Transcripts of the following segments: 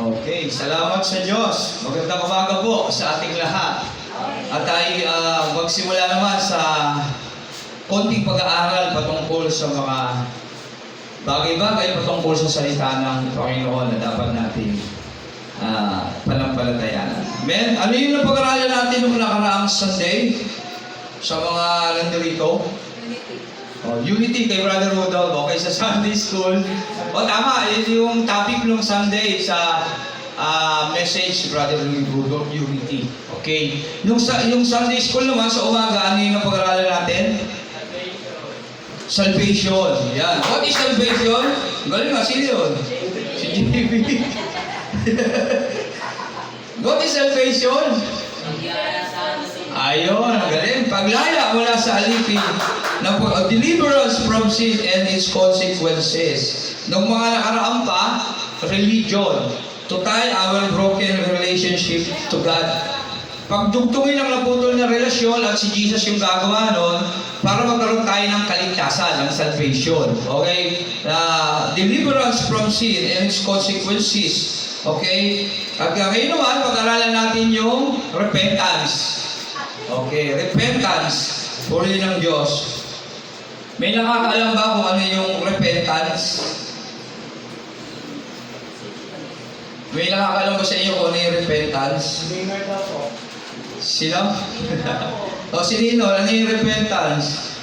Okay, salamat sa Diyos. Magandang umaga po sa ating lahat. At tayo magsimula naman sa konting pag-aaral patungkol sa mga bagay-bagay patungkol sa salita ng Panginoon na dapat natin panampalatayaan. Amen? Ano yung napag-aralan natin nung nakaraang Sunday? Sa mga nandito? Unity kay Brother Rudolph, okay, sa Sunday School. Tama, yung topic ng Sunday sa message, Brother Rudolph, Unity. Okay. Yung Sunday School naman, sa umaga, ano yung pag-aralan natin? Salvation. Yan. What is salvation? Galing nga, sino yun? Si JB. What is salvation? Ayun, galing. Paglaya mula sa alipin ng deliverance from sin and its consequences. Nung mga nakaraan pa, religion. To tie our broken relationship to God. Pagdugtungin ang naputol na relasyon at si Jesus yung gagawa nun para magkaroon tayo ng kaligtasan, ng salvation. Okay? Deliverance from sin and its consequences. Okay? At ngayon naman, pag-aralan natin yung repentance. Okay, repentance. Puri ng Diyos. May nakakaalam ba kung ano yung repentance? May nakakaalam ba sa inyo kung ano yung repentance? Sino? O sinino? Ano yung repentance?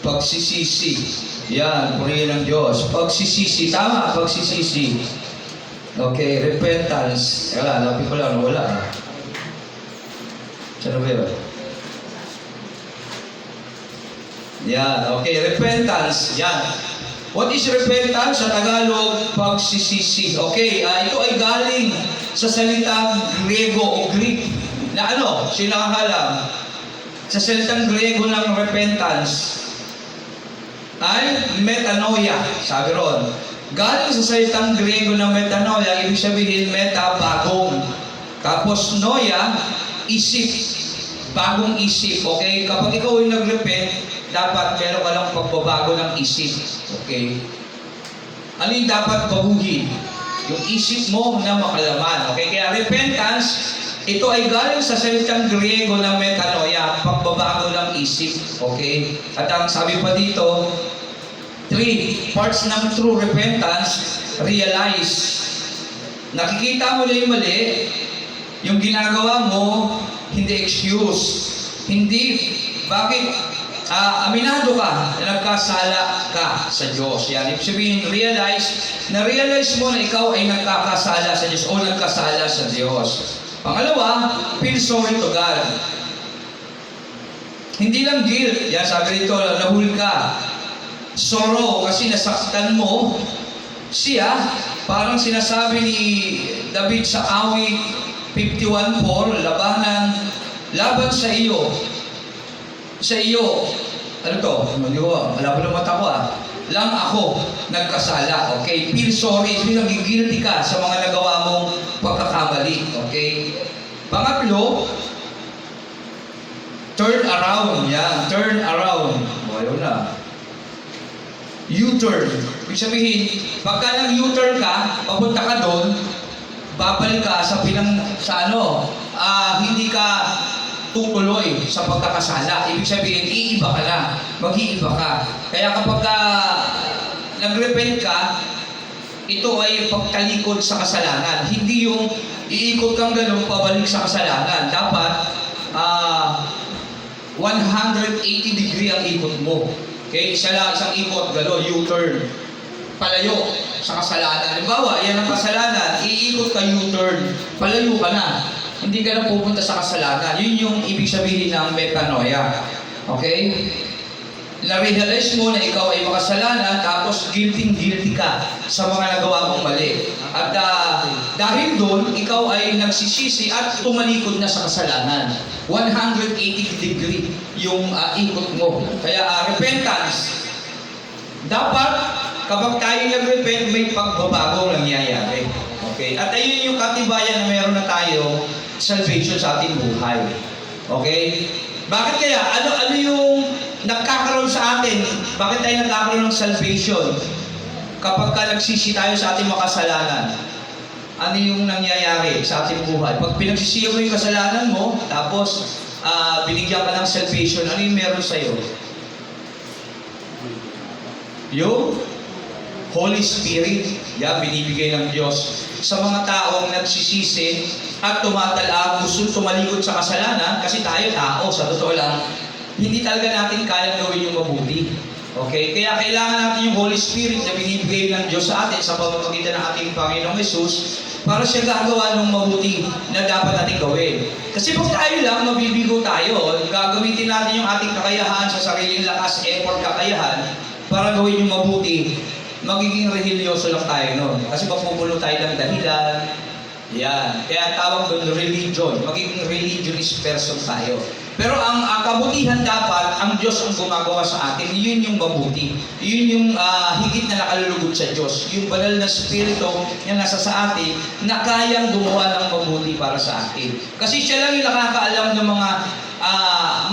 Pagsisisi. Yan, puri ng Diyos. Pagsisisi. Tama, pagsisisi. Okay, repentance. Wala, lapit ko lang, wala. Saan ba yun? Yan, okay, repentance. Yan. What is repentance? Sa Tagalog, pagsisisi. Okay, ito ay galing sa salitang Griego o Greek. Na ano? Sino nakakalam? Sa salitang Griego ng repentance ay metanoia. Sabi ron. Galing sa salitang Griego ng metanoia, ibig sabihin meta, bagong. Tapos noia, isip. Bagong isip, okay? Kapag ikaw ay nag-repent, dapat meron ka lang pagbabago ng isip, okay? Ano yung dapat baguhin? Yung isip mo na makalaman, okay? Kaya repentance, ito ay galing sa salitang Griego ng metanoia, pagbabago ng isip, okay? At ang sabi pa dito, 3 parts ng true repentance, realize. Nakikita mo na yung mali, yung ginagawa mo, hindi excuse. Hindi, bakit? Aminado ka na nagkasala ka sa Diyos. Yan, ibig sabihin, na-realize mo na ikaw ay nagkakasala sa Diyos o nagkasala sa Diyos. Pangalawa, feel sorry to God. Hindi lang guilt. Yan, sabi rito, nahul ka. Sorrow, kasi nasaktan mo siya. Parang sinasabi ni David sa awit 51:4, laban sa iyo. Sa iyo. Ano to? Hindi ko, malabo ng mata ko lang ako nagkasala. Okay? Feel sorry. Nagigilty ka sa mga nagawa mong pagkakamali. Okay? Pangatlo, turn around. Yan. Turn around. Ayaw na. U-turn. Ibig sabihin, pagka nag-U-turn ka, papunta ka doon, babalik ka sa hindi ka tutuloy sa pagkakasala. Ibig sabihin, iiba ka na. Mag-iiba ka. Kaya kapag nag-repent ka, ito ay pagtalikod sa kasalanan. Hindi yung iikot kang ganun, pabalik sa kasalanan. Dapat, 180 degree ang ikot mo. Okay, isang ikot, U-turn. Palayo sa kasalanan. Halimbawa, yan ang kasalanan, iikot ka U-turn, palayo ka na. Hindi ka na pupunta sa kasalanan. Yun yung ibig sabihin ng metanoia. Okay? Na-realize mo na ikaw ay makasalanan, tapos guilty ka sa mga nagawa mong mali. At dahil doon, ikaw ay nagsisisi at tumalikod na sa kasalanan. 180 degree yung ikot mo. Kaya repentance. Dapat, kapag tayo nag-repent, may pagbabagong nangyayari. Okay? At ayun yung katibayan na meron na tayo salvation sa ating buhay. Okay? Bakit kaya? Ano yung nagkakaroon nagkakaroon sa atin, bakit tayo nagkakaroon ng salvation? Kapag ka nagsisi tayo sa ating makasalanan, ano yung nangyayari sa ating buhay? Pag pinagsisiyo mo yung kasalanan mo, tapos binigyan ka ng salvation, ano yung meron sa'yo? Yung Holy Spirit, binibigay ng Diyos sa mga taong nagsisisi at tumatala, gusto tumalikod sa kasalanan, kasi tayo tao, sa totoo lang, hindi talaga natin kaya gawin yung mabuti. Okay? Kaya kailangan natin yung Holy Spirit na binibigay ng Diyos sa atin sa pamamagitan ng ating Panginoong Hesus para siya gagawa ng mabuti na dapat natin gawin. Kasi kung tayo lang, mabibigo tayo, gagamitin natin yung ating kakayahan sa sariling lakas, effort, kakayahan para gawin yung mabuti, magiging religyoso lang tayo nun. Kasi mapupuno tayo ng dahilan. Yan. Kaya tawag doon religion. Magiging religionist person tayo. Pero ang kabutihan dapat, ang Diyos ang gumagawa sa atin, yun yung mabuti. Yun yung higit na nakalulugod sa Diyos. Yung banal na spirito na nasa sa atin, na kayang gumawa ng mabuti para sa atin. Kasi siya lang yung nakakaalam ng mga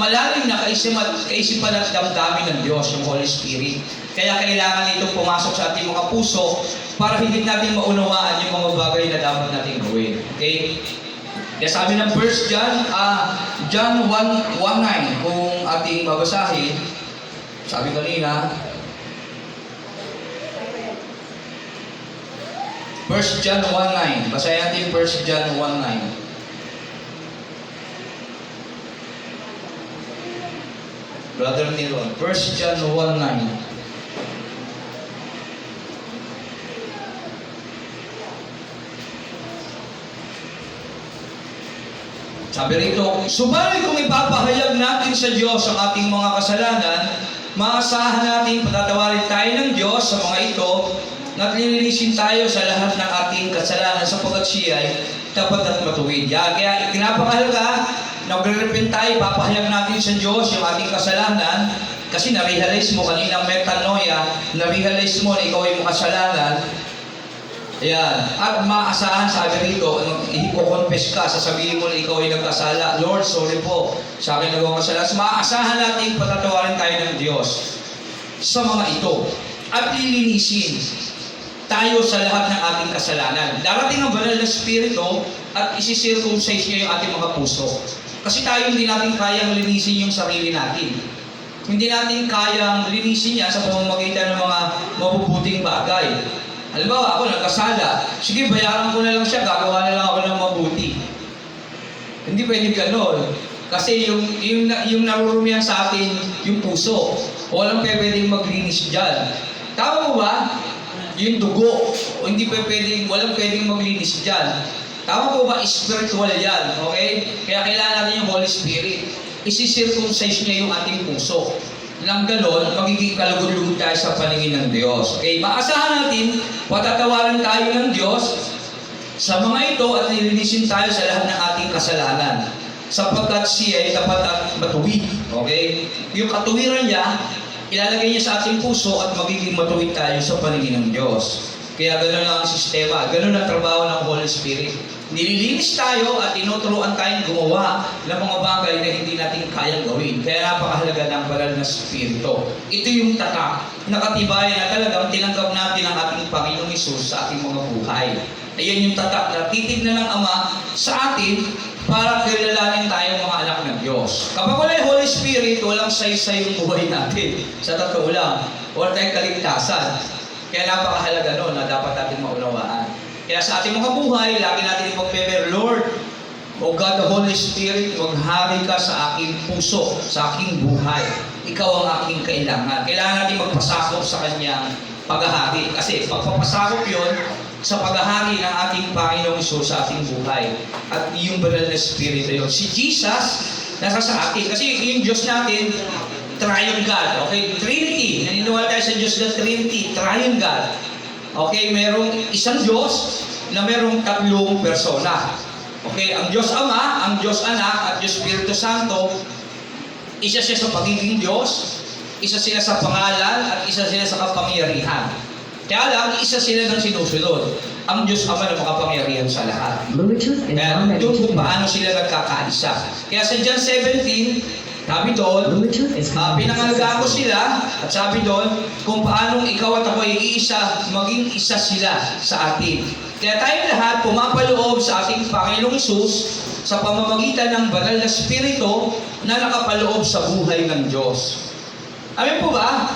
malalim na kaisipan at damdamin ng Diyos, yung Holy Spirit. Kaya kailangan itong pumasok sa ating mga puso para higit natin maunawaan yung mga bagay na dapat natin gawin. Okay? Kaya sabi ng 1 John 1:19, kung ating babasahin, sabi kanina, 1 John 1:9, basahin natin 1 John 1:9. Brother Nilon, 1 John 1:9. Sabi rito, subalit kung ipapahayag natin sa Diyos ang ating mga kasalanan, maasahan natin patatawarin tayo ng Diyos sa mga ito, at lilinisin tayo sa lahat ng ating kasalanan sapagkat siya ay tapat at matuwid. Kaya pinapakahalaga, nagre-repent tayo, papahayag natin sa Diyos yung ating kasalanan, kasi na-realize mo kanina metanoia, na-realize mo na ikaw ay makasalanan. Ayan. At maasahan, sabi rito, i-confess ka, sasabihin mo na ikaw ay nagkasala. Lord, sorry po sa akin nagawang kasalanan. So, maasahan natin patatawarin tayo ng Diyos sa mga ito. At lilinisin tayo sa lahat ng ating kasalanan. Darating ang banal na spirito at isi-circumcise niya yung ating mga puso. Kasi tayo hindi natin kayang linisin yung sarili natin. Hindi natin kayang linisin niya sa pamamagitan ng mga mabubuting bagay. Halimbawa, ako nagkasala. Sige, bayaran ko na lang siya, gagawa na lang ako ng mabuti. Hindi pwede gano'n. Kasi yung narurumihan sa atin, yung puso. Walang pwedeng maglinis dyan. Tama mo ba? Yung dugo. Walang pwedeng maglinis dyan. Tama po ba? Spiritual yan. Okay? Kaya kailangan natin yung Holy Spirit. Isi-circumcise niya yung ating puso. Nang gano'n, magiging kalugod-lugod tayo sa paningin ng Diyos. Okay, maasahan natin, patatawaran tayo ng Diyos sa mga ito at nilinisin tayo sa lahat ng ating kasalanan. Sapagkat siya ay tapat at matuwid. Okay? Yung katuwiran niya, ilalagay niya sa ating puso at magiging matuwid tayo sa paningin ng Diyos. Kaya gano'n ang sistema, gano'n ang trabaho ng Holy Spirit. Nililinis tayo at tinuturuan tayong gumawa ng mga bagay na hindi natin kayang gawin. Kaya napakahalaga ng banal na spirito. Ito yung tatak, nakatibay na talagang tinanggap natin ang ating Panginoong Hesus sa ating mga buhay. Ayan yung tatak na titignan ng Ama sa atin para kilalanin tayo mga anak ng Diyos. Kapag wala yung Holy Spirit, walang saysay yung buhay natin. Sa totoo lang, wala tayong kaligtasan. Kaya napakahalaga nun na dapat natin maunawaan. Kaya sa ating mga buhay, lagi natin ipag-pray, Lord, O God, the Holy Spirit, maghari ka sa aking puso, sa aking buhay. Ikaw ang aking kailangan. Kailangan natin magpasakop sa kanyang paghahari. Kasi pagpapasakop yun sa paghahari ng ating Panginoong Hesus sa ating buhay. At yung banal na Espiritu yun. Si Jesus, nasa sa atin. Kasi yung Diyos natin, Triune God. Okay? Trinity. Naniniwala tayo sa Diyos na Trinity. Triune God. Okay? Merong isang Diyos na merong tatlong persona. Okay? Ang Diyos Ama, ang Diyos Anak, at Diyos Espiritu Santo, isa siya sa pagiging Diyos, isa sila sa pangalan, at isa sila sa kapangyarihan. Kaya lang, isa sila ng sinusunod. Ang Diyos Ama na makapangyarihan sa lahat. Kaya doon kung paano sila nagkakaisa. Kaya sa John 17, Sabi doon, Bluetooth is pinangalagaan ko sila at sabi doon, kung paanong ikaw at ako ay iisa, maging isa sila sa atin. Kaya tayong lahat pumapaloob sa ating Panginoong Hesus sa pamamagitan ng banal na Espiritu na nakapaloob sa buhay ng Diyos. Amen po ba?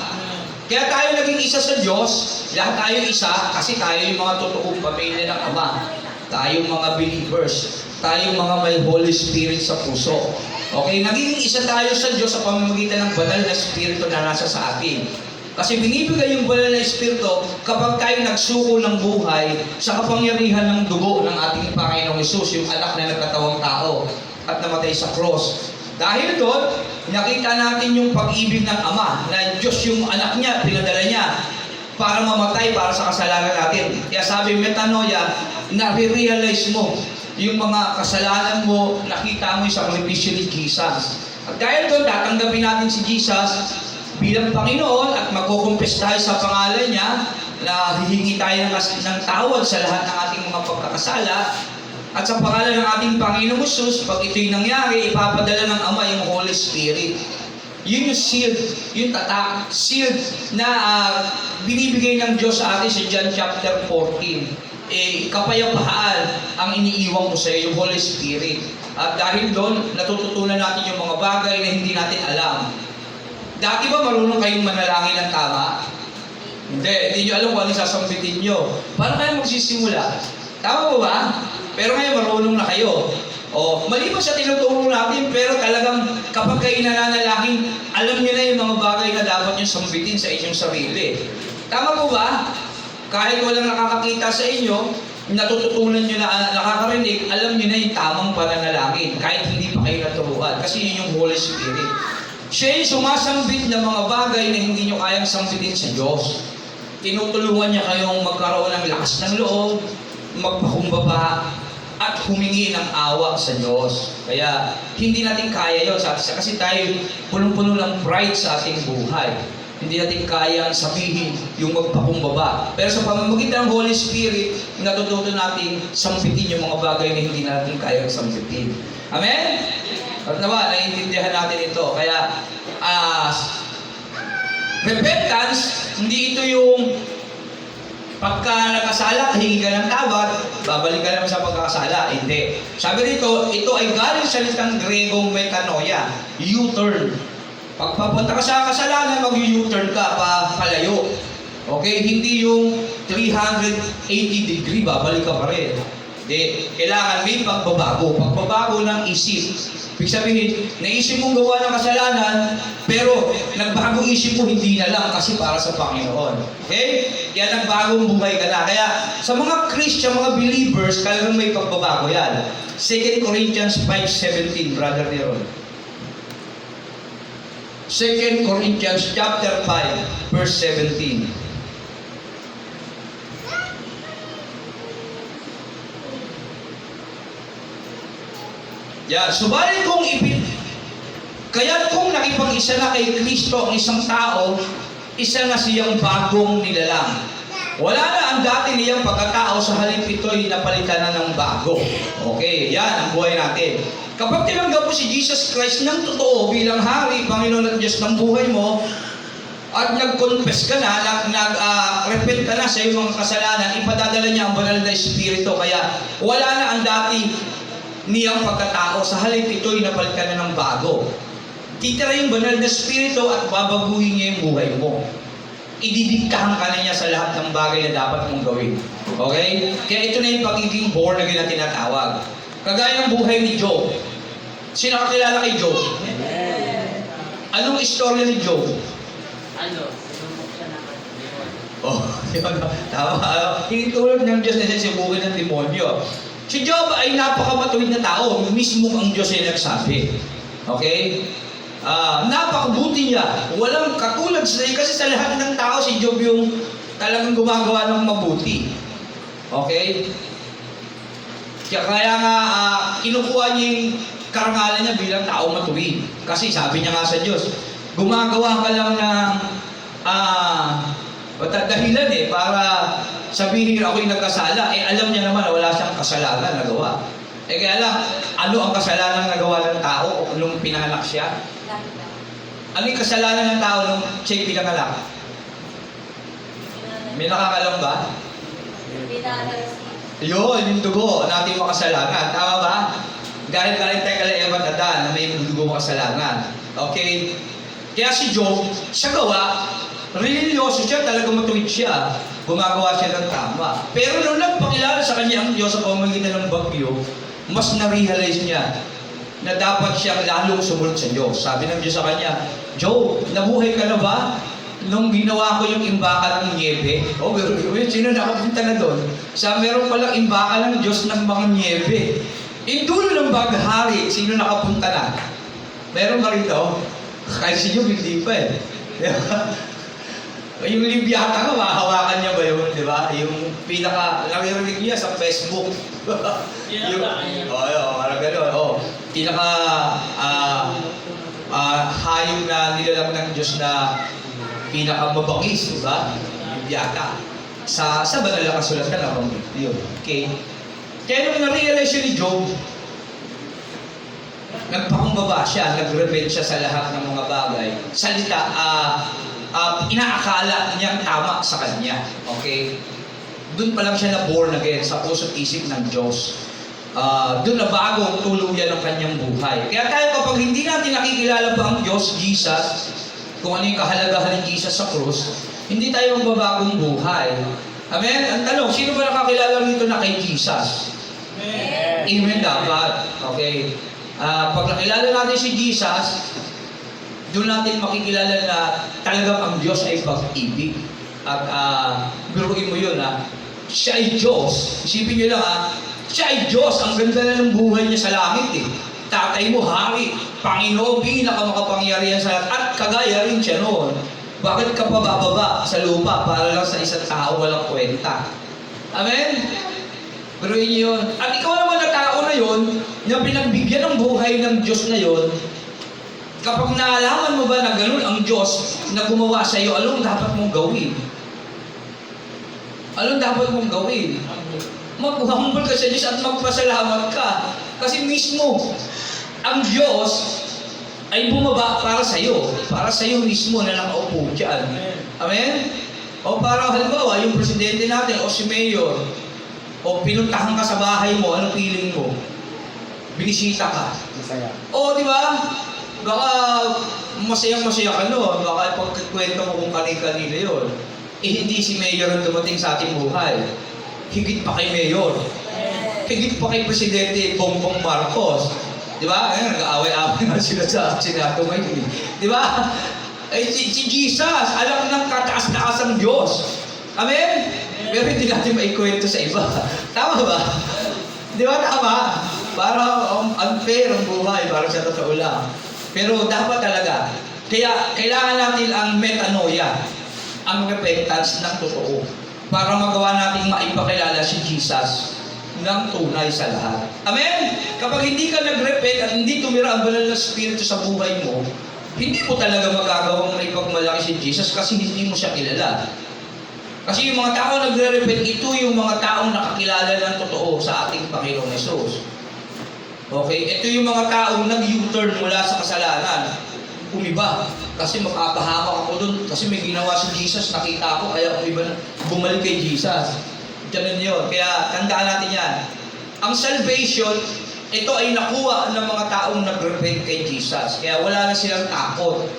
Kaya tayo naging isa sa Diyos, lahat tayo isa kasi tayo yung mga totoong pamilya ng Ama. Tayong mga believers, tayong mga may Holy Spirit sa puso. Okay, naging isa tayo sa Diyos sa pamamagitan ng banal na Espiritu na nasa sa atin. Kasi binibigay yung banal na Espiritu kapag tayo nagsuko ng buhay sa kapangyarihan ng dugo ng ating Panginoong Hesus, yung anak na nagkatawang tao at namatay sa cross. Dahil doon, nakita natin yung pag-ibig ng Ama na Diyos yung anak niya, pinadala niya para mamatay para sa kasalanan natin. Kaya sabi, metanoia, na-realize mo yung mga kasalanan mo, nakita mo yung sakripisyo ni Jesus. At dahil doon, tatanggapin natin si Jesus bilang Panginoon at magkukumpes tayo sa pangalan niya na hihingi tayo ng tawad sa lahat ng ating mga pagkakasala. At sa pangalan ng ating Panginoong Hesus, pag ito'y nangyari, ipapadala ng Ama yung Holy Spirit. Yun yung sealed, yung tatak, sealed na binibigay ng Diyos sa atin sa John chapter 14. Kapayapaan ang iniiwan ko sa iyo, yung Holy Spirit. At dahil doon, natututunan natin yung mga bagay na hindi natin alam. Dati ba marunong kayong manalangin ng tama? Hindi nyo alam kung ano sasambitin nyo. Paano kayo magsisimula? Tama ba? Pero ngayon marunong na kayo. Maliban sa tinuturo natin, pero talagang kapag kayo nananalangin, alam nyo na yung mga bagay na dapat nyo sambitin sa inyong sarili. Tama po ba? Kahit walang nakakakita sa inyo, natututunan nyo na nakakarinig, alam nyo na yung tamang pananalangin, kahit hindi pa kayo naturuan. Kasi yun yung Holy Spirit. Siya yung sumasambit ng mga bagay na hindi nyo kayang sambitin sa Diyos. Tinutulungan niya kayong magkaroon ng lakas ng loob, magpakumbaba, at humingi ng awa sa Diyos. Kaya hindi natin kaya yun kasi tayo punong-puno ng pride sa ating buhay. Hindi natin kayang sabihin yung magpakumbaba. Pero sa pamamagitan ng Holy Spirit, natututo natin sampitin yung mga bagay na hindi natin kayang sampitin. Amen? At naman, naiintindihan natin ito. Kaya, repentance, hindi ito yung pagka nakasala, hingi ka ng tawad, babalik ka naman sa pagkakasala. Hindi. Sabi rito, ito ay galing sa salitang Gregong metanoia, U-turn. Pag papunta ka sa kasalanan, mag-U-turn ka palayo. Okay? Hindi yung 380 degree, babalik ka pa rin. Hindi. Kailangan may pagbabago. Pagbabago ng isip. Ibig sabihin, naisip mong gawa ng kasalanan, pero nagbago isip mo, hindi na lang kasi para sa Panginoon. Okay? Kaya nagbagong buhay ka na. Kaya sa mga Christian, mga believers, talagang may pagbabago yan. 2 Corinthians 5:17, Brother Neron. 2 Corinthians chapter 5, verse 17. Subalit kaya't kung nakipag-isa na kay Kristo ang isang tao, isa na siyang bagong nilalang. Wala na ang dati niyang pagkatao, sa halip ito'y napalitan na ng bago. Okay, yan ang buhay natin. Kapag tinanggap mo si Jesus Christ ng totoo bilang Hari, Panginoon at Diyos ng buhay mo, at nag-confess ka na, nag-repent ka na sa iyong mga kasalanan, ipadadala niya ang banal na Espiritu. Kaya wala na ang dati niyang pagkatao, sa halip ito'y napalitan na ng bago. Titira yung banal na Espiritu at babaguhin niya yung buhay mo. Ididiktahan ka na niya sa lahat ng bagay na dapat mong gawin. Okay? Kaya ito na yung pagiging born again na tinatawag. Kagaya ng buhay ni Job. Sino kakilala kay Job? Anong istorya ni Job? Sinumok siya ng Yun. demonyo. Tama. Tinutulog ng Diyos na siya sibukin ng demonyo. Si Job ay napakamatuwid na tao. Mismo ang Diyos ay nagsabi. Okay? Napakabuti niya. Walang katulad sa iyo. Kasi sa lahat ng tao, si Job yung talagang gumagawa ng mabuti. Okay? Kaya nga, kinukuha niya yung karangalan niya bilang tao matuwid. Kasi sabi niya nga sa Diyos, gumagawa ka lang ng dahilan para sabihin ako'y nagkasala. Alam niya naman na wala siyang kasalanan nagawa. Kaya lang, ano ang kasalanan nagawa ng tao nung pinanganak siya? Ano yung kasalanan ng tao nung siya'y pinanganak? May nakakalam ba? Yun, yung dugo nating makasalanan. Tama ba? Galing tayo kala Eva at Adan na may dugo makasalanan. Okay? Kaya si Job, siya gawa, religyoso siya, talagang matuwid siya. Gumagawa siya ng tama. Pero nung nagpakilala sa kanya ang Diyos sa pamamagitan ng bagyo, mas na-realize niya na dapat siyang lalong sumunod sa Diyos. Sabi ng Diyos sa kanya, Job, nabuhay ka na ba? Nung ginawa ko yung imbakan ng niebe, sino nakapunta na doon? Sa meron palang imbakan ng Diyos ng mga niebe. Yung dulo ng baghari, sino nakapunta na? Meron ba rito? Kahit si Job, hindi pa eh. Yung Libyata nga, mahahawakan niya ba yun, di ba? Yung pinaka-naririnig niya sa Facebook. Parang gano'n. Pinaka hayop na nilalang ng Diyos na pinakamabangis, di ba? Libyata. Sa banal na kasulatan na nabanggit yun. Okay? Kaya nung na-realize yun ni Job, nagpakumbaba siya, nag-repent siya sa lahat ng mga bagay. Salita, inaakala niyang tama sa kanya. Okay? Doon pa lang siya na-born again sa puso't isip ng Diyos. Doon na bago tuluyan ng kanyang buhay. Kaya tayo kapag hindi natin nakikilala pa ang Diyos, Jesus, kung ano yung kahalagahan ni Jesus sa krus, hindi tayo magbabagong buhay. Amen? Ang tanong, sino ba nakakilala rito na kay Jesus? Amen dapat. Okay. Pag nakilala natin si Jesus, doon natin makikilala na talagang ang Diyos ay pag-ibig. At biruin mo yun siya ay Diyos. Isipin nyo lang siya ay Diyos. Ang ganda na ng buhay niya sa langit eh. Tatay mo, hari, Panginoon, pinakamakapangyarihan sa lahat. At kagaya rin siya noon. Bakit ka pa bababa sa lupa para lang sa isang tao walang kwenta? Amen? Biruin nyo yun. At ikaw naman na tao na yun, na pinagbigyan ng buhay ng Diyos na yun, kapag naalaman mo ba na ganun ang Diyos na gumawa sa iyo, anong dapat mong gawin? Anong dapat mong gawin? Mag-humble ka sa Diyos at magpasalamat ka. Kasi mismo, ang Diyos ay bumaba para sa iyo. Para sa iyo mismo na nakaupo dyan. Amen? O para halimbawa, yung presidente natin o si mayor, o pinuntahan ka sa bahay mo, anong feeling mo? Binisita ka. Masaya. O, di ba? Baka masayang-masaya ka noon. Baka pagkikwento mo kung kanina yun. Hindi si Mayor ang dumating sa ating buhay. Higit pa kay Mayor. Higit pa kay Presidente Bongbong Marcos. Di ba? Ngayon, nag-aaway-aaway na sila sa Senado ngayon. Di ba? Si Jesus, alam ng kataas-taas ang Diyos. Amen? Pero hindi natin maikwento sa iba. Tama ba? Di ba? Tama. Para unfair ang buhay, para sa totoo lang. Pero dapat talaga, kaya kailangan natin ang metanoia, ang repentance ng totoo, para magawa natin maipakilala si Jesus ng tunay sa lahat. Amen? Kapag hindi ka nag-repent at hindi tumira ang banal na spirito sa buhay mo, hindi mo talaga magagawang maipagmalaki si Jesus kasi hindi mo siya kilala. Kasi yung mga tao nagre-repent, ito yung mga taong nakakilala ng totoo sa ating Panginoong Hesus. Okay? Ito yung mga taong nag-U-turn mula sa kasalanan. Umiba. Kasi mapapahamak ako dun. Kasi may ginawa si Jesus, nakita ko, kaya umiba na. Bumalik kay Jesus. Ganun yun. Kaya tandaan natin yan. Ang salvation, ito ay nakuha ng mga taong nag-repent kay Jesus. Kaya wala na silang takot.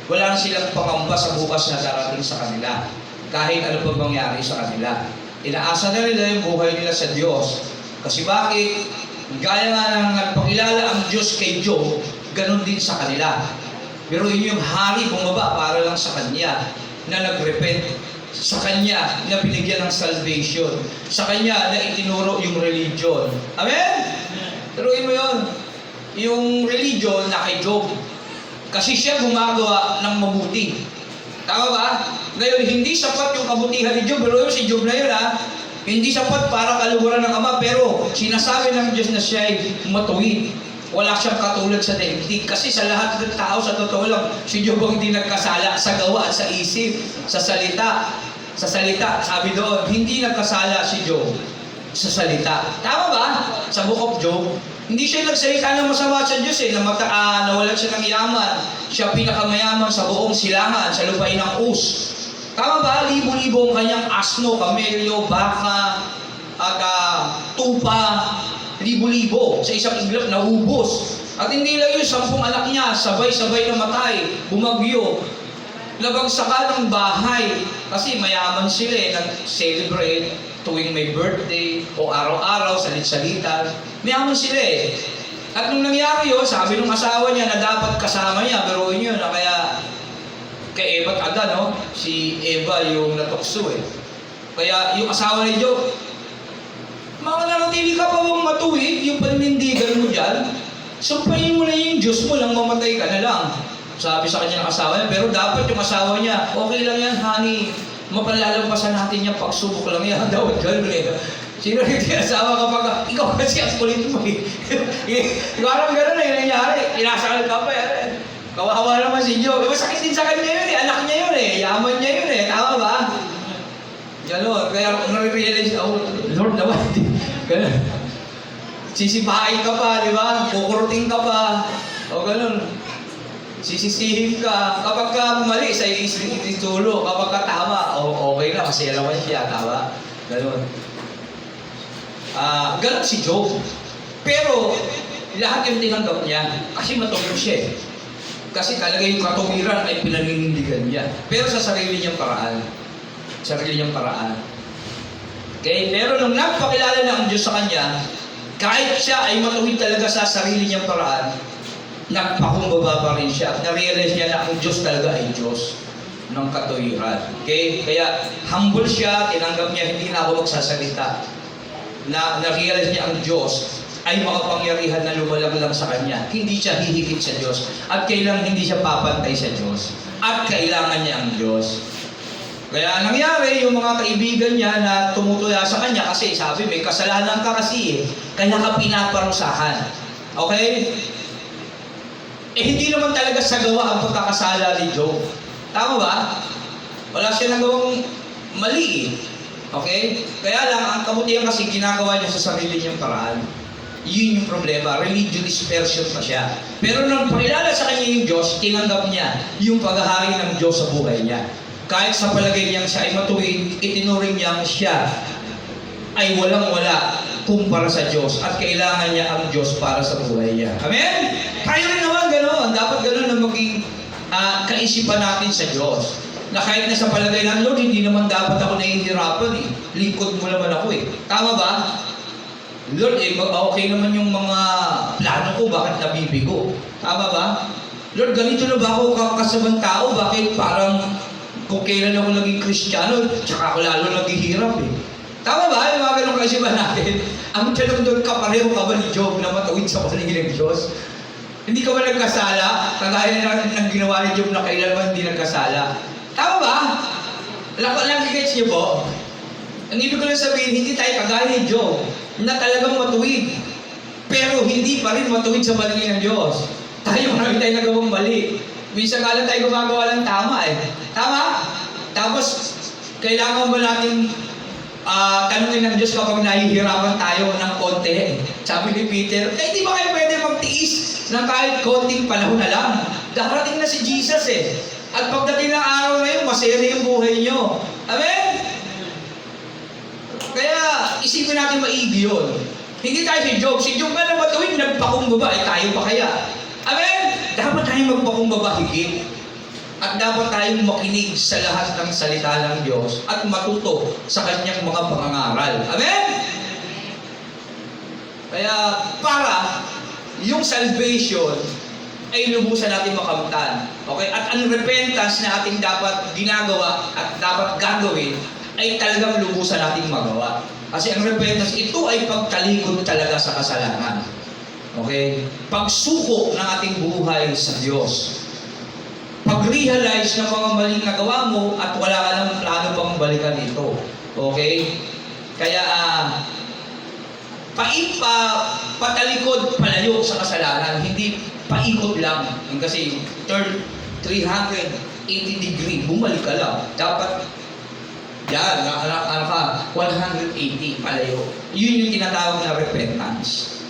Wala na silang pangamba sa bukas na darating sa kanila. Kahit ano pa mangyari sa kanila. Inaasa na nila yung buhay nila sa Diyos. Kasi bakit? Gaya nga ng nagpakilala ang Diyos kay Job, ganun din sa kanila. Pero yun yung hari bumaba para lang sa kanya na nag-repent, sa kanya na binigyan ng salvation, sa kanya na itinuro yung religion. Amen? Pero mo yun, yung religion na kay Job. Kasi siya gumagawa ng mabuti. Tama ba? Ngayon, hindi sapat yung kabutihan ni Job. Pero si Job na yun hindi sapat para kaluguran ng Ama, pero sinasabi ng Diyos na siya ay matuwid. Wala siyang katulad sa daigdig. Kasi sa lahat ng tao, sa totoo lang, si Job ang hindi nagkasala sa gawa at sa isip, sa salita. Sa salita, sabi doon, hindi nagkasala si Job sa salita. Tama ba? Sa Book of Job, Hindi siya nagsalita ng masama sa Diyos eh, nawalan siya ng yaman. Siya pinakamayaman sa buong silangan, sa lupain ng Uz. Tama ba? Libo-libo ang kanyang asno, kamelyo, baka, at tupa. Libo-libo. Sa isang iglap, naubos. At hindi lang yun, 10 anak niya, sabay-sabay namatay, bumagyo. Nabagsakan ng bahay. Kasi mayaman sila eh, nag-celebrate tuwing may birthday o araw-araw, salit-salitan. Mayaman sila eh. At nung nangyari yun, sabi nung asawa niya na dapat kasama niya, pero yun na kaya kay Eva at Adan, no? Si Eva yung natukso eh. Kaya yung asawa ni Job, nanatili ka pa bang matuwid yung paninindigan mo dyan? Sumpahin mo na yung Diyos mo lang, mamatay ka na lang. Sabi sa kanya ng asawa niya, pero dapat yung asawa niya, okay lang yan, honey. Mapalalampasan natin yung pagsubok lang yan. Daw, gano'n eh. Sino rin yung asawa kapag, ikaw kasi ang kulit mo eh. Parang gano'n eh, nangyari. Inasakal ka pa eh. Kawawa naman si Job. Masakit din sa kanya yun eh. Anak niya yun eh. Yaman niya yun eh. Tama ba? Gano'n. Kaya nare-realize, oh, Lord naman. Gano'n. Sisipahin ka pa, di ba? Kukurutin ka pa. O gano'n. Sisisihin ka. Kapag ka mali, sa itulo. Kapag ka tama, okay na. Masaya naman siya. Tama? Gano'n. Ganon si Job. Pero, lahat yung tinanggap niya, kasi matuwid siya eh. Kasi talaga yung katuwiran ay pinaninindigan niya. Pero sa sarili niyang paraan. Sarili niyang paraan. Okay? Pero nung nagpakilala na ang Diyos sa kanya, kahit siya ay matuwid talaga sa sarili niyang paraan, nagpakumbaba pa rin siya. At na-realize niya na ang Diyos talaga ay Diyos ng katuwiran. Okay? Kaya humble siya, tinanggap niya, hindi na ako magsasalita. Na-realize niya ang Diyos ay makapangyarihan na lumalaglang sa Kanya. Hindi siya hihigit sa Diyos. At kailangan hindi siya papantay sa Diyos. At kailangan niya ang Diyos. Kaya nangyari, yung mga kaibigan niya na tumutuya sa Kanya, kasi sabi, may kasalanan ka kasi eh. Kaya ka pinaparusahan. Okay? Eh hindi naman talaga sagawa ang pagkakasala ni Job. Tama ba? Wala siya nagawang mali eh. Okay? Kaya lang, ang kabutihan kasi ginagawa niya sa sarili niyang paraan. Yun yung problema. Religionist person pa siya. Pero nang pakilala sa kanya yung Diyos, tinanggap niya yung paghahari ng Diyos sa buhay niya. Kahit sa palagay niyang siya ay matuwid, itinuring niyang siya ay walang-wala kumpara sa Diyos at kailangan niya ang Diyos para sa buhay niya. Amen? Tayo rin naman gano'n. Dapat gano'n na maging kaisipan natin sa Diyos. Na kahit na sa palagay ng Lord, hindi naman dapat ako nahihirapan eh. Lingkod mo naman ako eh. Tama ba? Lord, okay naman yung mga plano ko, bakit nabibigo? Tama ba? Lord, ganito na ba ako kakasabang tao? Bakit parang kung kailan ako naging Kristiyano, tsaka ako lalo naghihirap eh. Tama ba? Yung mga ganong kaisipan natin. Ang tanong doon, kapareho ka ba ni Job na matuwid sa paningin ng Diyos? Hindi ka ba nagkasala? Kagaya ng ginawa ni Job na kailanman hindi nagkasala. Tama ba? Nakikits niyo po? Ang ibig ko lang sabihin, hindi tayo kagaya ni Job na talagang matuwid. Pero hindi pa rin matuwid sa paningin ng Diyos. Tayo marami tayo nagawang mali. Minsan nga lang tayo gumagawa ng tama eh. Tama? Tapos, kailangan ba natin tanungin ng Diyos kapag nahihirapan tayo ng konti? Sabi ni Peter, di ba kayo pwede magtiis ng kahit konting panahon na lang? Darating na si Jesus eh. At pagdating ng araw na yun, masaya na yung buhay nyo. Amen? Kaya, isipin natin maigi yun. Hindi tayo si Job. Si Job nga na matuwid, nagpakumbaba. Tayo pa kaya? Amen? Dapat tayong magpakumbaba higit. At dapat tayong makinig sa lahat ng salita ng Diyos at matuto sa kanyang mga pangangaral. Amen? Kaya, para yung salvation ay lubusan natin makamtan. Okay? At ang repentance na ating dapat ginagawa at dapat gagawin ay talagang lubusan nating magawa. Kasi ang repentance, ito ay pagtalikod talaga sa kasalanan. Okay? Pagsuko ng ating buhay sa Diyos. Pag-realize ng mga maling nagawa mo at wala ka ng plano pang balikan ito. Okay? Kaya, patalikod, palayo sa kasalanan. Hindi paikot lang. Kasi, turn 380 degree, bumalik ka lang. Dapat, yan, 180 palayo. Yun yung tinatawag na repentance.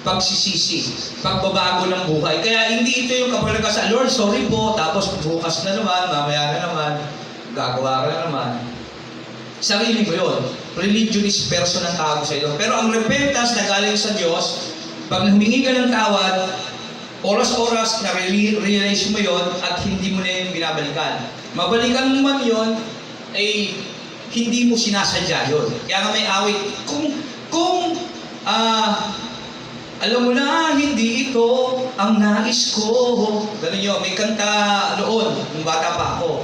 pagsisisi, pagbabago ng buhay. Kaya hindi ito yung kapag sa Lord, sorry po, tapos bukas na naman, mamaya na naman, gagawa ka na naman. Sarili mo yun. Religion is person ng tawag sa iyo. Pero ang repentance na galing sa Diyos, pag humingi ka ng tawad, oras-oras na realize mo yon at hindi mo na yung binabalikan. Mabalikan mo man yon, ay hindi mo sinasadya yun. Kaya nga may awit, kung alam mo na, hindi ito ang nais ko. Ganun yun, may kanta noon, nung bata pa ako.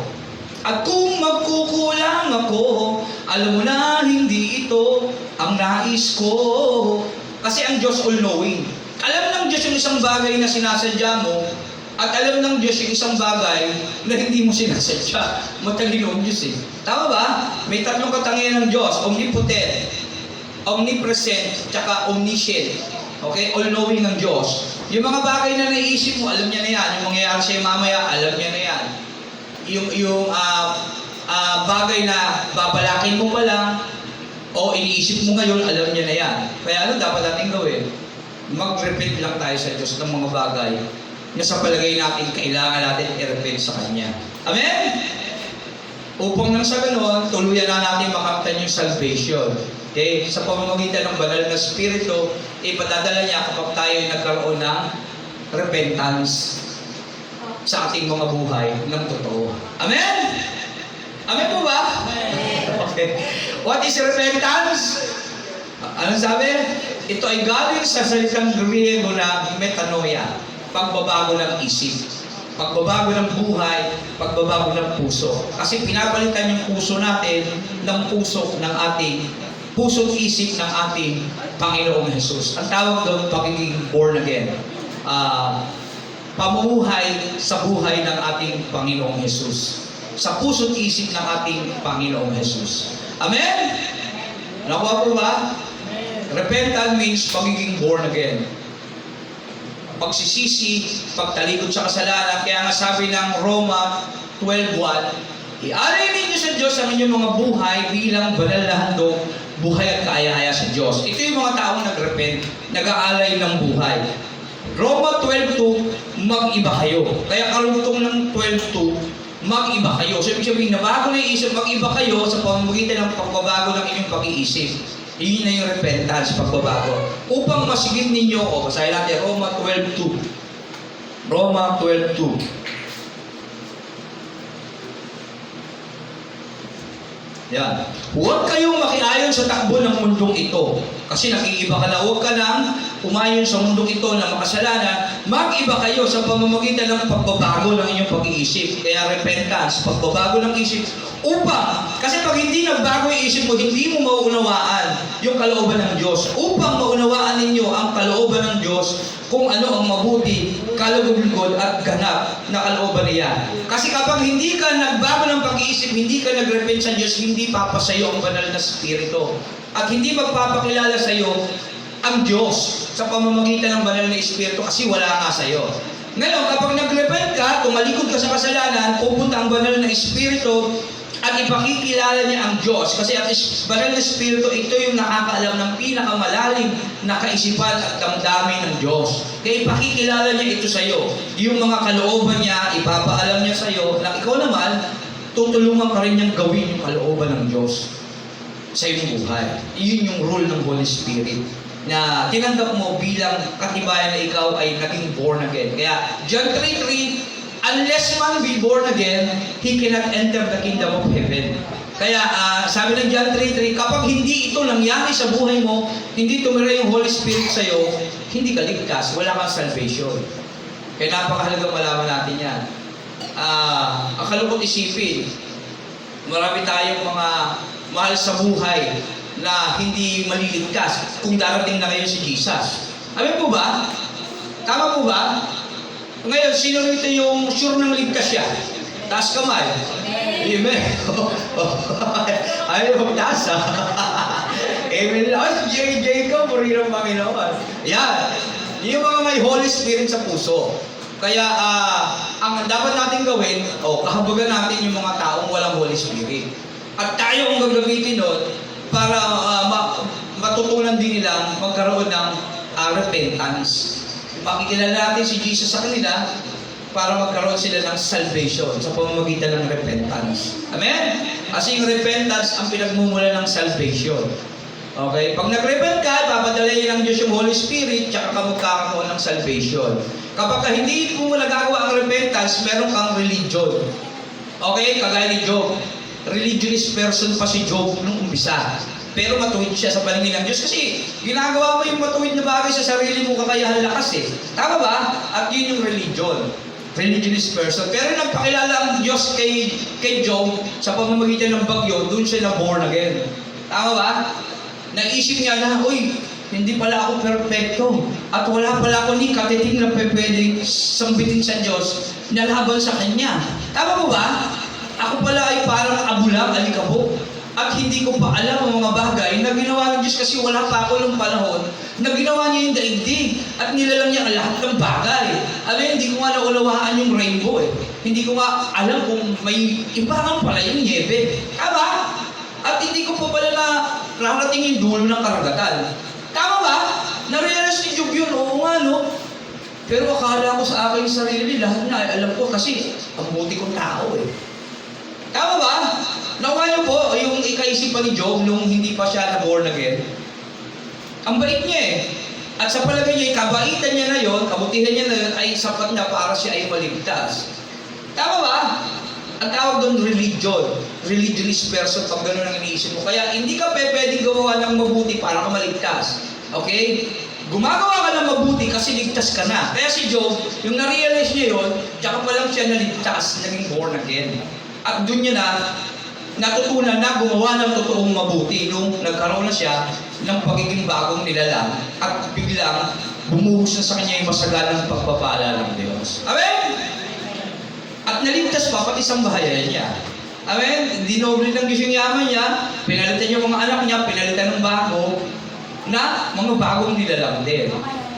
At kung magkukulang ako, alam mo na, hindi ito ang nais ko. Kasi ang Diyos all-knowing. Alam ng Diyos yung isang bagay na sinasadya mo, at alam ng Diyos yung isang bagay na hindi mo sinasadya. Matalino ang Diyos eh. Tama ba? May tatlong katangian ng Diyos. Omnipotent, omnipresent, tsaka omniscient. Okay? All-knowing ng Diyos. Yung mga bagay na naiisip mo, alam niya na yan. Yung mangyayari sa'yo mamaya, alam niya na yan. Yung bagay na babalakin mo pa lang, o iniisip mo ngayon, alam niya na yan. Kaya ano dapat natin gawin? Mag-repent lang tayo sa Diyos ng mga bagay na sa palagay natin, kailangan natin i-repent sa Kanya. Amen? Upang nang sa ganoon, tuluyan na natin makamtan yung salvation. Okay? Sa pamamagitan ng banal na Espiritu, ipadadala niya kapag tayo nagkaroon ng repentance sa ating mga buhay ng totoo. Amen? Amen po ba? Okay. What is repentance? Ano sabi? Ito ay galing sa salitang Griego na metanoia. Pagbabago ng isip. Pagbabago ng buhay, pagbabago ng puso. Kasi pinapalitan yung puso natin ng puso ng ating puso't isip ng ating Panginoong Jesus. Ang tawag doon, pagiging born again. Pamumuhay sa buhay ng ating Panginoong Jesus. Sa puso't isip ng ating Panginoong Jesus. Amen? Nakuha po ba? Repentance means pagiging born again. Pagsisisi, pagtalikod sa kasalanan. Kaya nga sabi ng Roma 12:1, ialay ninyo sa Diyos ang inyong mga buhay bilang banal na handog, buhay at kaaya-aya sa Diyos. Ito yung mga taong nag-repent, nag-aalay ng buhay. Roma 12:2, mag-iba kayo. Kaya karugtong ng 12:2, mag-iba kayo. So, ibig sabihin, nabago na yung isip, mag-iba kayo sa pamamagitan ng pagbabago ng inyong pag-iisip. Iyon na yung repentance, pagbabago. Upang masigit ninyo, basahin natin, Roma 12:2. Roma 12:2. Yan. Huwag kayong makiayon sa takbo ng mundong ito. Kasi nakikiba ka na, huwag ka nang umayon sa mundong ito na makasalanan. Mag-iba kayo sa pamamagitan ng pagbabago ng inyong pag-iisip. Kaya repentance, pagbabago ng isip. Upang, kasi pag hindi nagbago yung isip mo, hindi mo mauunawaan yung kalooban ng Diyos. Upang maunawaan ninyo ang kalooban ng Diyos, kung ano ang mabuti, kalugod-lugod at ganap na kalooban niya. Kasi kapag hindi ka nagbago ng pag-iisip, hindi ka nagrepent sa Diyos, hindi papasayo ang banal na Espiritu. At hindi magpapakilala sa iyo ang Diyos sa pamamagitan ng banal na Espiritu kasi wala nga sa iyo. Ngayon, kapag nagrepent ka, tumalikod ka sa kasalanan, pupunta ang banal na Espiritu at ipakikilala niya ang Diyos. Kasi at banal na Espiritu, ito yung nakakaalam ng pinakamalalim na kaisipan at damdamin ng Diyos. Kaya ipakikilala niya ito sa iyo. Yung mga kalooban niya, ipapaalam niya sa iyo na ikaw naman, tutulungan ka rin niyang gawin yung kalooban ng Diyos sa iyong buhay. Iyon yung role ng Holy Spirit na tinanggap mo bilang katibayan na ikaw ay naging born again. Kaya John 3:3, unless man be born again, he cannot enter the kingdom of heaven. Kaya sabi ng John 3:3, kapag hindi ito nangyari sa buhay mo, hindi tumira yung Holy Spirit sa iyo, hindi ka ligtas, wala kang salvation. Kaya napakahalagang malaman natin yan. Ang kalungkot isipin, marami tayong mga mahal sa buhay na hindi maliligtas kung darating na ngayon si Jesus. Amin po ba? Tama po ba? Ngayon, sino rito yung sure ng ligtas siya? Taas kamay. Amen. Ayaw magtaas ha. Amen. Si Jacob, purilang Panginoon. Yan. Yung mga may Holy Spirit sa puso. Kaya, ang dapat natin gawin, kahabagan natin yung mga taong walang Holy Spirit. At tayo ang gagamitin nun para matutunan din nilang magkaroon ng repentance. Makikilala natin si Jesus sa kanila para magkaroon sila ng salvation sa pamamagitan ng repentance. Amen? Kasi yung repentance ang pinagmumula ng salvation. Okay? Pag nag-repent ka, papadalayin ng Diyos yung Holy Spirit, tsaka ka magkakaroon ng salvation. Kapag hindi mo nagagawa ang repentance, meron kang religion. Okay? Kagaya ni Job. Religionist person pa si Job nung umpisa. Pero matuwid siya sa paningin ng Diyos kasi ginagawa mo yung matuwid na bagay sa sarili mo kakayahan lakas eh. Tama ba? At yun yung religion. Religionist person. Pero nagpakilala ang Diyos kay Job sa pamamagitan ng bagyo, doon siya na born again. Tama ba? Naisip niya na, uy, hindi pala ako perfecto. At wala pala ako ni katiting na pwede sambitin sa Diyos na laban sa Kanya. Tama mo ba? Ako pala ay parang abulang, alikabok. At hindi ko pa alam ang mga bagay na ginawa ng Diyos kasi wala pa ako ng panahon na ginawa niya yung daigdig at nilalang niya ang lahat ng bagay. Alam, hindi ko nga naunawaan yung rainbow eh. Hindi ko nga alam kung may iba pala yung niebe. Tama? At hindi ko pa pala na narating yung dulo ng karagatan. Tama ba? Narealize ni Job yun, oo nga no? Pero akala ko sa aking sarili, lahat na ay alam ko kasi ang buti kong tao eh. Tama ba? Nakuha niyo po yung ikaisipan ni Job nung hindi pa siya na-born again. Ang bait niya eh. At sa palagay niya, kabaitan niya na yon, kabutihan niya na yun, ay sapat na para siya ay maligtas. Tama ba? Ang tawag doon religion. Religionist person pag gano'n ang iniisip mo. Kaya hindi ka pwedeng gumawa ng mabuti para ka maligtas. Okay? Gumagawa ka ng mabuti kasi ligtas ka na. Kaya si Job, yung na-realize niya yun, tsaka pa lang siya naligtas, naging born again. At doon niya na natutunan na gumawa ng totoong mabuti nung nagkaroon na siya ng pagiging bagong nilalang at biglang bumuhos na sa kanya yung masaganang pagpapala ng Diyos. Amen? At naligtas pa pati isang bahayan niya. Amen? Dinoble ng Diyos yung yaman niya, pinalitan yung mga anak niya, pinalitan ng bago na mga bagong nilalang din.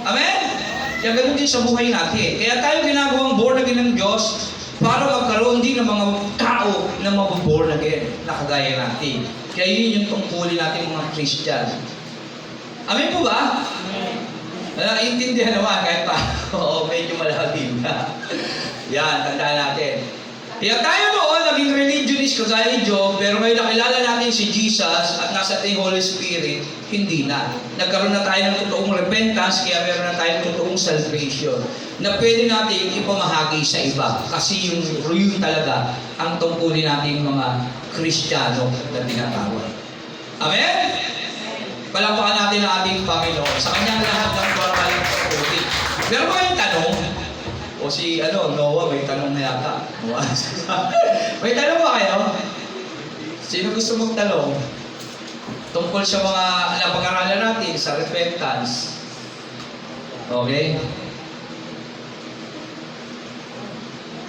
Amen? Kaya ganun din sa buhay natin. Kaya tayo ginagawang born again ng Diyos para magkaroon din ng mga tao na mabuborn again na kagaya natin. Kaya yun yung tungkulin natin mga Christian. Amen po ba? Intindihan naman kahit pa. Oo, medyo malalim na. Yan, tandaan natin. Kaya tayo noon, naging religionist kagaya ni Job, pero ngayon nakilala natin si Jesus at nasa ating Holy Spirit, hindi na. Nagkaroon na tayo ng totoong repentance, kaya meron na tayo ng totoong salvation na pwede natin ipamahagi sa iba. Kasi yun talaga ang tungkulin natin mga Kristiyano na tinatawag. Amen? Palampakan natin ang ating Panginoon sa kanyang lahat ng parapalang pagputi. Meron ba kayong tanong? O si Noah, may tanong na yata. May tanong ba kayo? Sino gusto magtanong? Tungkol sa mga napag-aralan natin sa repentance. Okay?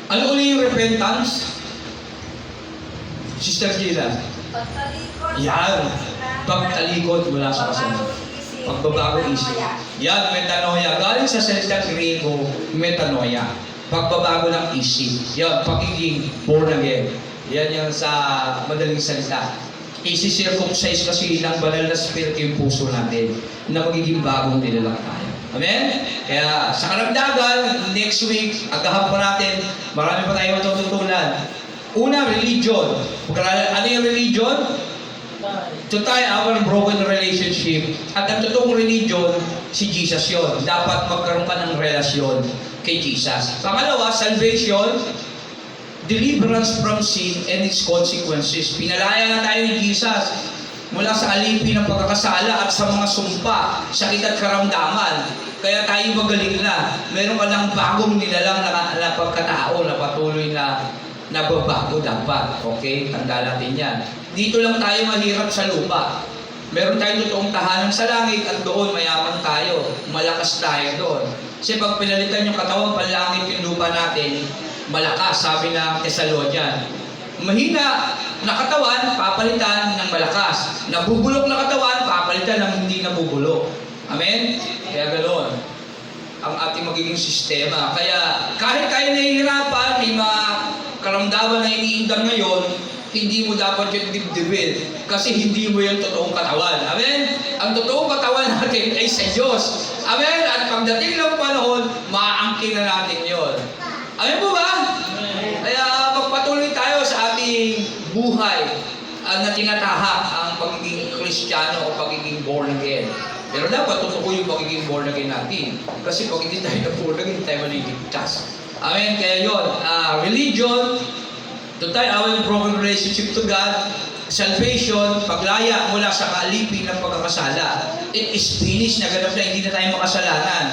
Ano uli yung repentance? Sister Gila. Pagtalikod. Yan. Pagtalikod mula sa kasama. Pagbabago isip. Yan, metanoia. Galing sa salitang Griego, metanoia. Pagbabago ng isip. Yan, pagiging born again. Yan yung sa madaling salita. Isi-circumcise kasi ng banal na spirit yung puso natin na magiging bagong nilalang tayo. Amen? Kaya sa karagdagan, next week, agahan pa natin, marami pa tayo matututunan. Una, religion. Ano yung religion? To tie our broken relationship. At ang totoong religion, si Jesus yon. Dapat magkaroon ka ng relasyon kay Jesus. Pangalawa, salvation, deliverance from sin and its consequences. Pinalaya na tayo ni Jesus mula sa alipin ng pagkakasala at sa mga sumpa, sakit at karamdaman. Kaya tayo magaling na. Meron ka ng bagong nilalang na pagkatao na patuloy na nababago dapat. Okay? Tanda natin yan. Dito lang tayo mahirap sa lupa. Meron tayong totoong tahanan sa langit at doon mayaman tayo. Malakas tayo doon. Kasi pag pinalitan yung katawan, panlangit yung lupa natin, malakas, sabi ng Thessalonian. Mahina na katawan, papalitan ng malakas. Nabubulok na katawan, papalitan ng hindi nabubulok. Amen? Kaya ganoon ang ating magiging sistema. Kaya kahit tayo nahihirapan, may mga karamdaman na iniindang ngayon, hindi mo dapat yung dibdibin kasi hindi mo yung totoong katawan. Amen? Ang totoong katawan natin ay sa Diyos. Amen? At pagdating ng panahon, maaangkin na natin yon. Amen po ba? Kaya magpatuloy tayo sa ating buhay na tinatahak ang pagiging Kristiyano o pagiging born again. Pero dapat totoo yung pagiging born again natin. Kasi pag hindi tayo na born again, tayo maliligtas. Amen? Kaya yun, religion, total our broken relationship to God, salvation, paglaya mula sa kaalipin ng pagkakasala. It is finished na ganap na hindi na tayo makasalanan.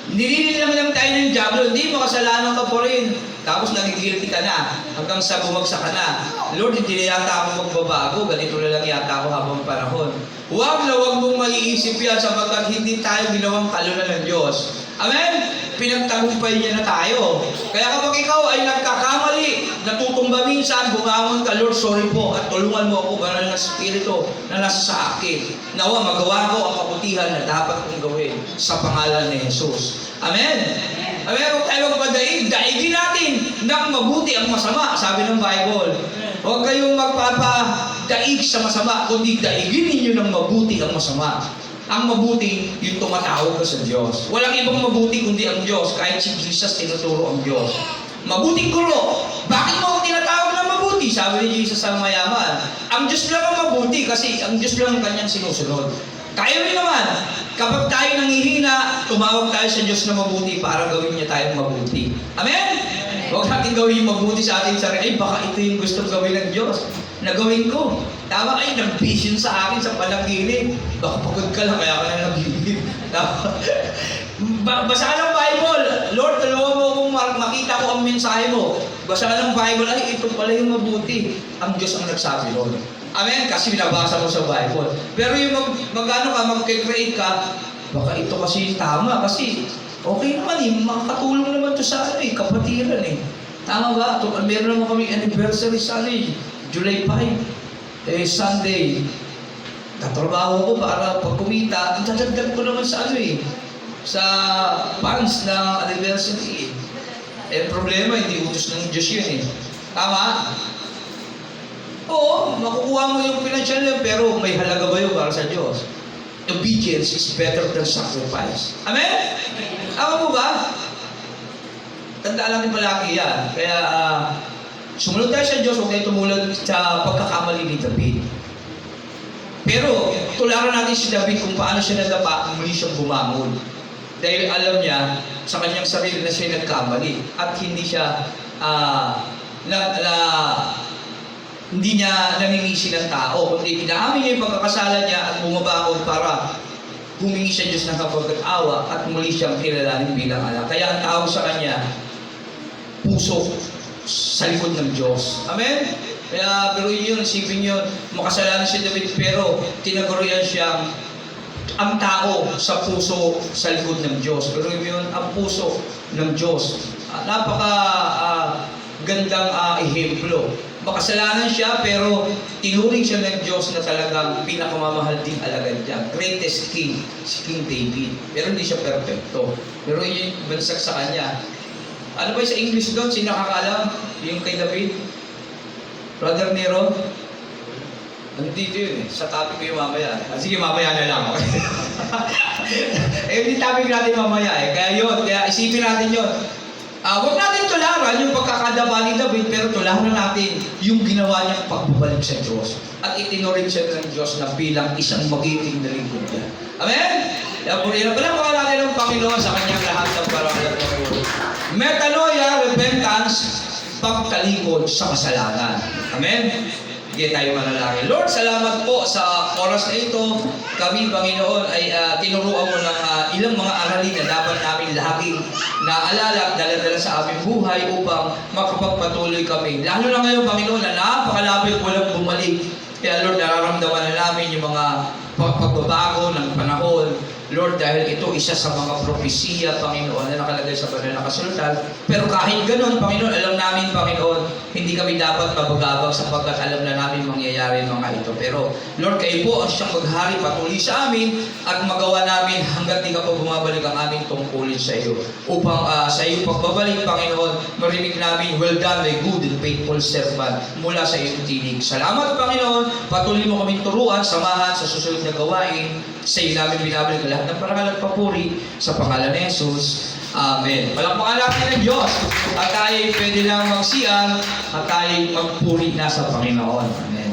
Nililin lang tayo ng Diablo, hindi makasalanan ka po rin. Tapos nagigilty ka na, hanggang sa bumagsak ka na. Lord, hindi na yata ako magbabago, ganito na lang yata ako habang panahon. Huwag na huwag mong mag-iisip yan sapagkat hindi tayo ginawang kalunan ng Diyos. Amen? Pinagtagumpay niya na tayo. Kaya kapag ikaw ay nagkakamali, natutumba minsan, bumangon ka, Lord, sorry po, at tulungan mo ako, banal na Espiritu na nasa sa akin. Nawa, magawa ko ang kabutihan na dapat kong gawin sa pangalan ni Jesus. Amen? Amen? Huwag tayo magpadaig, daigin natin ng mabuti ang masama, sabi ng Bible. Huwag kayong magpapadaig sa masama, kundi daigin ninyo ng mabuti ang masama. Ang mabuti, yung tumatawag ka sa Diyos. Walang ibang mabuti kundi ang Diyos. Kahit si Jesus, tinuturo ang Diyos. Mabuting guro. Bakit mo ako tinatawag na mabuti? Sabi ni Jesus ang mayaman. Ang Diyos lang ang mabuti kasi ang Diyos lang ang kanyang sinusunod. Tayo rin naman, kapag tayo nanghihina, tumawag tayo sa Diyos na mabuti para gawin niya tayong mabuti. Amen? Huwag natin gawin yung mabuti sa ating sarili. Ay, baka ito yung gusto gawin ng Diyos na gawin ko. Tama, ay, nag-vision sa akin sa panaginip. Baka pagod ka lang, kaya ka na nag-vision. Basa ng Bible. Lord, tulungan mo kung makita ko ang mensahe mo. Basa ng Bible, ay, ito pala yung mabuti. Ang Diyos ang nagsabi, Lord. Amen? Kasi binabasa mo sa Bible. Pero yung mag-create ka, baka ito kasi tama. Kasi, okay naman eh, makakatulong naman ito sa kapatiran eh. Tama ba? Meron naman kami anniversary sa July 5. Sunday, tatrabaho ko para pag kumita, dadagdag ko naman sa sa funds ng anniversary. Problema, hindi utos ng Diyos yun eh. Tama? Oo, makukuha mo yung financial yun, pero may halaga ba yun para sa Diyos? Obedience is better than sacrifice. Amen? Tama mo ba? Tandaan natin palagi yan. Kaya, sumunod tayo sa Diyos, huwag tayo tumulad sa pagkakamali ni David. Pero, tularan natin si David kung paano siya nadapa, muli siyang bumangon. Dahil alam niya, sa kanyang sarili na siya nagkamali. At hindi siya, hindi niya naninisi ng tao, kundi inaamin niya yung pagkakasala niya at bumabangon para humingi sa Diyos ng kapag-awa at muli siyang kilalanin bilang anak. Kaya ang tawag sa kanya, puso sa likod ng Diyos. Amen? Kaya pero yun, isipin yun, makasalanan si David pero tinagurian siyang ang tao sa puso sa likod ng Diyos. Pero yun, ang puso ng Diyos. Gandang ehemplo. Makasalanan siya pero tinuring siya ng Diyos na talagang pinakamamahal din alagad niya. Greatest king, si King David. Pero hindi siya perfecto. Pero yun yung bansak sa kanya. Ano ba sa English doon? Sino nakakalam? Yung kay David? Brother Nero? Nandito yun eh. Sa topic ko yung mamaya. Sige, mamaya na lang. Hindi topic natin mamaya eh. Kaya yun, kaya isipin natin yun. Huwag natin tularan yung pagkakadaba ni David, pero tularan natin yung ginawa niyang pagbabalik sa Diyos. At itinuring siya ng Diyos na bilang isang magiting na lingkod niya. Amen? Kaya purihan pala mga natin ng Panginoon sa kanyang lahat ng paralan ng Panginoon. Metanoia, repentance, pagtalikod sa kasalanan. Amen? Sige tayo manalangin. Lord, salamat po sa oras na ito. Kami, Panginoon, ay tinuruan mo ng ilang mga aralin na dapat namin laging naalala at daladala sa aming buhay upang makapagpatuloy kami. Lalo na ngayon, Panginoon, na napakalapit walang bumalik. Kaya Lord, nararamdaman na namin yung mga pagbabago ng panahon. Lord, dahil ito isa sa mga propesiya, Panginoon, na nakalagay sa banal na kasulatan. Pero kahit ganun, Panginoon, alam namin, Panginoon, hindi kami dapat mabagabag sapagkat alam na namin mangyayari ang mga ito. Pero, Lord, kayo po ang siyang maghari patuloy sa amin at magawa namin hanggat di ka pa bumabalik ang aming tungkulin sa iyo. Upang sa iyo pagbabalik, Panginoon, marinig namin, well done, my good and faithful servant, mula sa iyong tinig. Salamat, Panginoon, patuloy mo kaming turuan, samahan sa susunod na gawain. Sa iyo namin binabalik lahat ng parangal at papuri sa pangalan ni Jesus. Amen. Palakpakan natin ng Diyos at tayo pwede lang magsiyang at tayo magpuri na sa Panginoon. Amen.